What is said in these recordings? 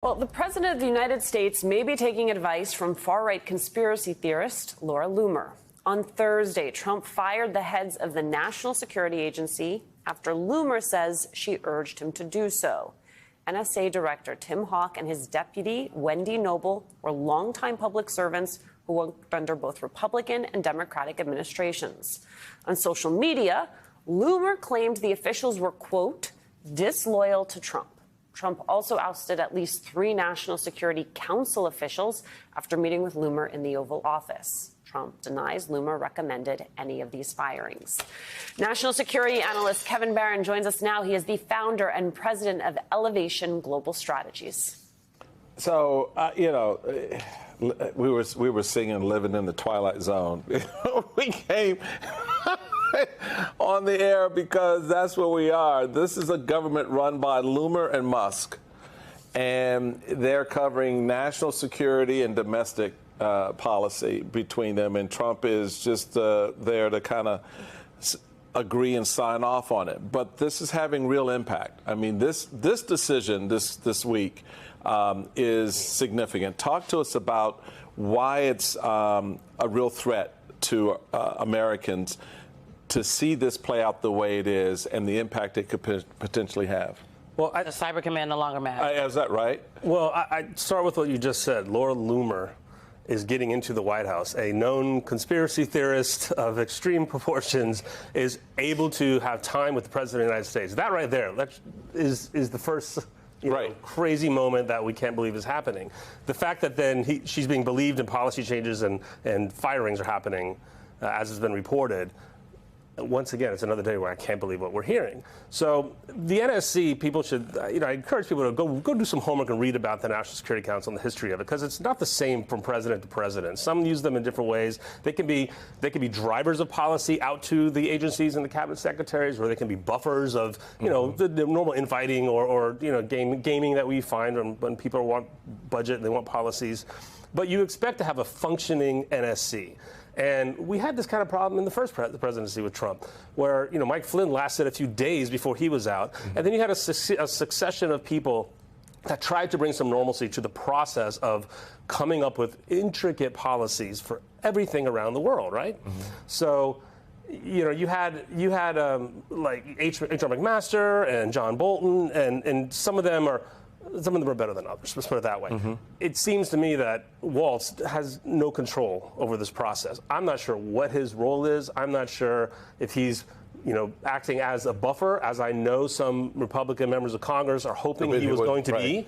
Well, the president of the United States may be taking advice from far-right conspiracy theorist Laura Loomer. On Thursday, Trump fired the heads of the National Security Agency after Loomer says she urged him to do so. NSA Director Tim Hawk and his deputy, Wendy Noble, were longtime public servants who worked under both Republican and Democratic administrations. On social media, Loomer claimed the officials were, quote, disloyal to Trump. Trump also ousted at least 3 National Security Council officials after meeting with Loomer in the Oval Office. Trump denies Loomer recommended any of these firings. National security analyst Kevin Barron joins us now. He is the founder and president of Elevation Global Strategies. So, we were singing "Living in the Twilight Zone." We came on the air because that's where we are. This is a government run by Loomer and Musk, and they're covering national security and domestic policy between them, and Trump is just there to kind of agree and sign off on it. But this is having real impact. I mean, this decision this week is significant. Talk to us about why it's a real threat to Americans to see this play out the way it is and the impact it could potentially have. Well, the Cyber Command no longer matters. Is that right? Well, I'd start with what you just said. Laura Loomer is getting into the White House. A known conspiracy theorist of extreme proportions is able to have time with the President of the United States. That right there is the first crazy moment that we can't believe is happening. The fact that then she's being believed and policy changes and firings are happening, as has been reported, once again, it's another day where I can't believe what we're hearing. So the NSC, people should, I encourage people to go do some homework and read about the National Security Council and the history of it, because it's not the same from president to president. Some use them in different ways. They can be drivers of policy out to the agencies and the cabinet secretaries, or they can be buffers of, the normal infighting or gaming that we find when people want budget and they want policies. But you expect to have a functioning NSC. And we had this kind of problem in the first presidency with Trump, where Mike Flynn lasted a few days before he was out, and then you had a succession of people that tried to bring some normalcy to the process of coming up with intricate policies for everything around the world, right? Mm-hmm. So, you had like H.R. McMaster and John Bolton, and some of them are better than others. Let's put it that way. Mm-hmm. It seems to me that Waltz has no control over this process. I'm not sure what his role is. I'm not sure if he's, acting as a buffer, as I know some Republican members of Congress are hoping he was going to be,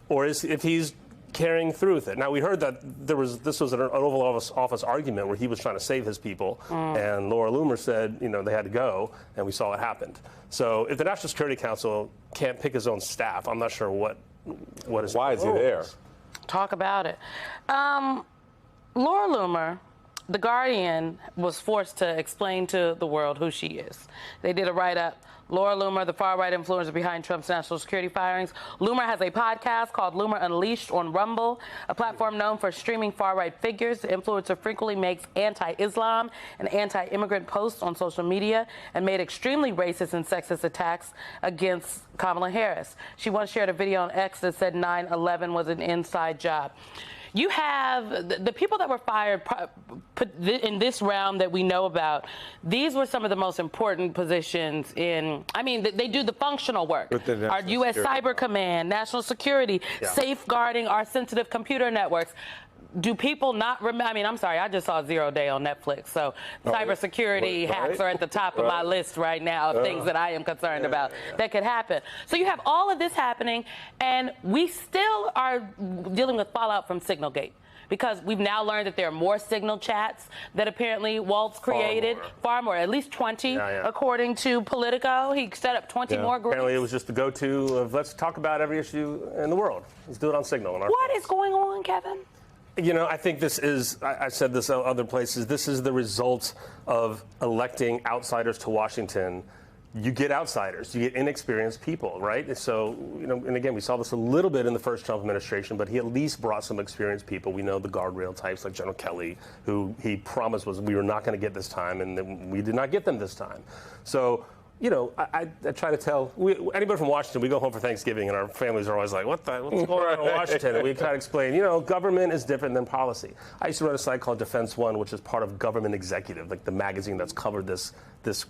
or if he's carrying through with it. Now, we heard that this was an Oval Office argument where he was trying to save his people, and Laura Loomer said, they had to go, and we saw what happened. So if the National Security Council can't pick his own staff, I'm not sure what is. Why is he there? Talk about it. Laura Loomer, The Guardian, was forced to explain to the world who she is. They did a write-up. Laura Loomer, the far-right influencer behind Trump's national security firings. Loomer has a podcast called Loomer Unleashed on Rumble, a platform known for streaming far-right figures. The influencer frequently makes anti-Islam and anti-immigrant posts on social media and made extremely racist and sexist attacks against Kamala Harris. She once shared a video on X that said 9/11 was an inside job. You have the people that were fired in this round that we know about. These were some of the most important positions they do the functional work. Our U.S. Cyber Command, National Security, safeguarding our sensitive computer networks. Do people not remember? I'm sorry, I just saw Zero Day on Netflix. So cybersecurity hacks are at the top of my list right now of things that I am concerned about that could happen. So you have all of this happening, and we still are dealing with fallout from Signalgate. Because we've now learned that there are more Signal chats that apparently Waltz created. Far more, at least 20, according to Politico. He set up 20 more groups. Apparently it was just the go-to of let's talk about every issue in the world. Let's do it on Signal. What is going on, Kevin? I think this is, I said this in other places, this is the result of electing outsiders to Washington. You get outsiders, you get inexperienced people, right? So, and again, we saw this a little bit in the first Trump administration, but he at least brought some experienced people. We know the guardrail types like General Kelly, who he promised we were not going to get this time, and we did not get them this time. So you know, I try to tell anybody from Washington, we go home for Thanksgiving and our families are always like, what's going on in Washington? And we try to explain, you know, government is different than policy. I used to run a site called Defense One, which is part of Government Executive, like the magazine that's covered this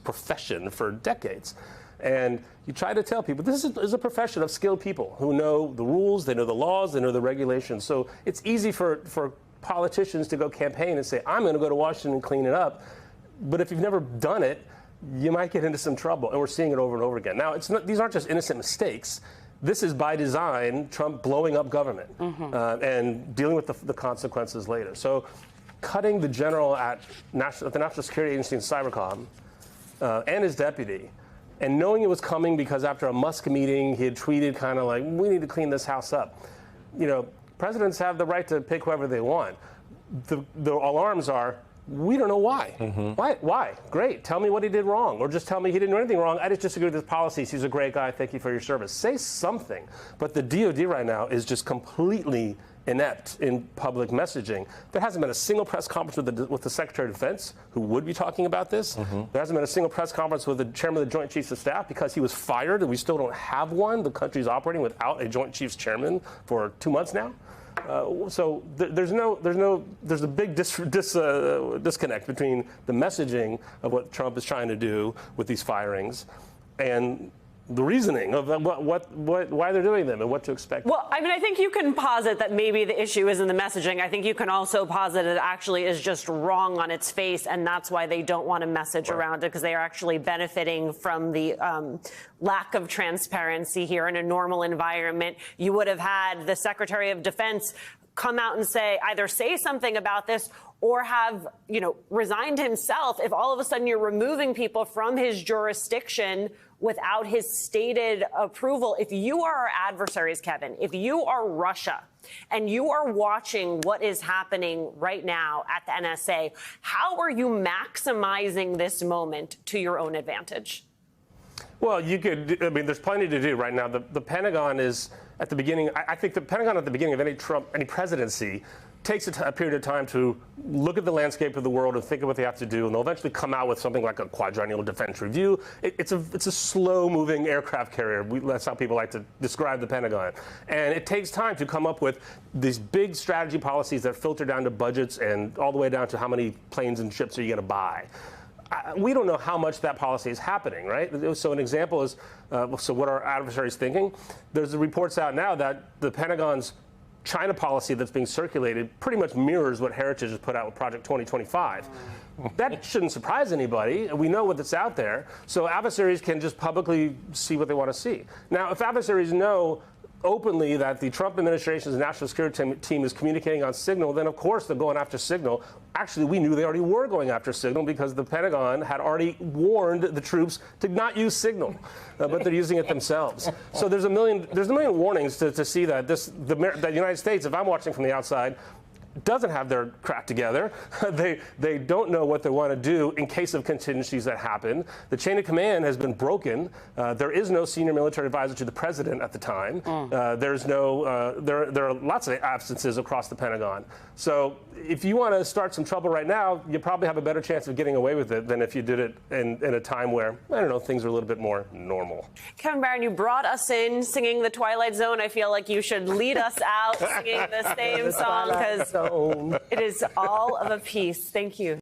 profession for decades. And you try to tell people this is a profession of skilled people who know the rules, they know the laws, they know the regulations. So it's easy for politicians to go campaign and say, I'm going to go to Washington and clean it up. But if you've never done it, you might get into some trouble. And we're seeing it over and over again. Now, these aren't just innocent mistakes. This is by design, Trump blowing up government and dealing with the consequences later. So cutting the general at the National Security Agency in Cybercom and his deputy, and knowing it was coming because after a Musk meeting, he had tweeted kind of like, we need to clean this house up. You know, presidents have the right to pick whoever they want. The alarms are, we don't know why. Why? Great. Tell me what he did wrong. Or just tell me he didn't do anything wrong. I just disagree with his policies. He's a great guy. Thank you for your service. Say something. But the DOD right now is just completely inept in public messaging. There hasn't been a single press conference with the Secretary of Defense, who would be talking about this. There hasn't been a single press conference with the Chairman of the Joint Chiefs of Staff because he was fired, and we still don't have one. The country's operating without a Joint Chiefs Chairman for 2 months now. So there's a big disconnect between the messaging of what Trump is trying to do with these firings and the reasoning of why they're doing them and what to expect. Well, I mean, I think you can posit that maybe the issue is in the messaging. I think you can also posit it actually is just wrong on its face, and that's why they don't want to message around it, because they are actually benefiting from the lack of transparency here. In a normal environment, you would have had the Secretary of Defense come out and either say something about this or have, you know, resigned himself if all of a sudden you're removing people from his jurisdiction without his stated approval. If you are our adversaries, Kevin, if you are Russia and you are watching what is happening right now at the NSA, how are you maximizing this moment to your own advantage? Well, there's plenty to do right now. The Pentagon is at the beginning. I think the Pentagon at the beginning of any presidency takes a period of time to look at the landscape of the world and think of what they have to do, and they'll eventually come out with something like a quadrennial defense review. It's a slow-moving aircraft carrier. That's how people like to describe the Pentagon. And it takes time to come up with these big strategy policies that filter down to budgets and all the way down to how many planes and ships are you going to buy. We don't know how much that policy is happening, right? So an example is, so what our adversaries thinking, there's reports out now that the Pentagon's China policy that's being circulated pretty much mirrors what Heritage has put out with Project 2025. That shouldn't surprise anybody. We know what's out there. So adversaries can just publicly see what they want to see. Now, if adversaries know openly that the Trump administration's national security team is communicating on Signal, then of course they're going after Signal. Actually, we knew they already were going after Signal because the Pentagon had already warned the troops to not use Signal, but they're using it themselves. So there's a million warnings to see that the United States, if I'm watching from the outside, doesn't have their crap together. They don't know what they want to do in case of contingencies that happen. The chain of command has been broken. There is no senior military advisor to the president at the time. There's no. There are lots of absences across the Pentagon. So if you want to start some trouble right now, you probably have a better chance of getting away with it than if you did it in a time where, I don't know, things are a little bit more normal. Kevin Barron, you brought us in singing The Twilight Zone. I feel like you should lead us out singing the same song, because it is all of a piece. Thank you.